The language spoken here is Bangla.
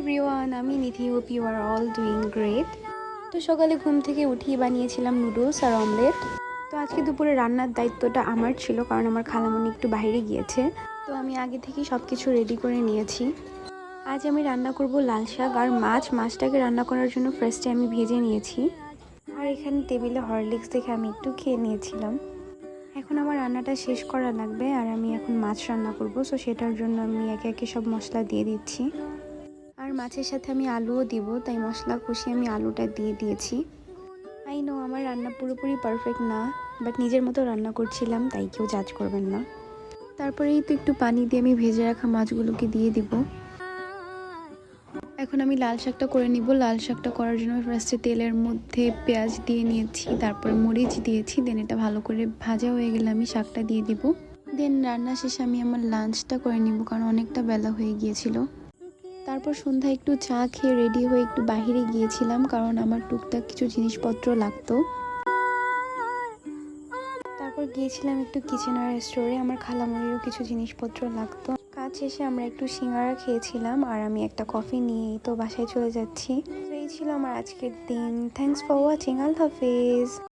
এভরিওয়ান, আমি নিধি। Hope you are all doing great. তো সকালে ঘুম থেকে উঠিয়ে বানিয়েছিলাম নুডলস আর অমলেট। তো আজকে দুপুরে রান্নার দায়িত্বটা আমার ছিল, কারণ আমার খালামণি একটু বাইরে গিয়েছে। তো আমি আগে থেকেই সব কিছু রেডি করে নিয়েছি। আজ আমি রান্না করব লাল শাক আর মাছটাকে রান্না করার জন্য ফার্স্টে আমি ভেজে নিয়েছি। আর এখানে টেবিলে হরলিক্স দেখে আমি একটু খেয়ে নিয়েছিলাম। এখন আমার রান্নাটা শেষ করা লাগবে, আর আমি এখন মাছ রান্না করব। সো সেটার জন্য আমি একে একে সব মশলা দিয়ে দিচ্ছি। আর মাছের সাথে আমি আলুও দিব, তাই মশলা কষিয়ে আমি আলুটা দিয়ে দিয়েছি। আই নো আমার রান্না পুরোপুরি পারফেক্ট না, বাট নিজের মতো রান্না করছিলাম, তাই কেউ জাজ করবেন না। তারপরেই তো একটু পানি দিয়ে আমি ভেজে রাখা মাছগুলোকে দিয়ে দিব। এখন আমি লাল শাকটা করে নিব। লাল শাকটা করার জন্য ফার্স্টে তেলের মধ্যে পেঁয়াজ দিয়ে নিয়েছি, তারপরে মরিচ দিয়েছি। দেন এটা ভালো করে ভাজা হয়ে গেলে আমি শাকটা দিয়ে দিব। দেন রান্না শেষে আমি আমার লাঞ্চটা করে নিব, কারণ অনেকটা বেলা হয়ে গিয়েছিল। তারপর সন্ধ্যায় একটু চা খেয়ে রেডি হয়ে একটু বাইরে গিয়েছিলাম, কারণ আমার টুকটাক কিছু জিনিসপত্র লাগতো। তারপর গিয়েছিলাম একটু কিচেনার স্টোরে, আমার খালামুড়িরও কিছু জিনিসপত্র লাগতো। কাজ শেষে আমরা একটু সিঙ্গারা খেয়েছিলাম, আর আমি একটা কফি নিয়েই তো বাসায় চলে যাচ্ছি। তো এই ছিল আমার আজকের দিন। Thanks for watching. আল্লাহ হাফেজ।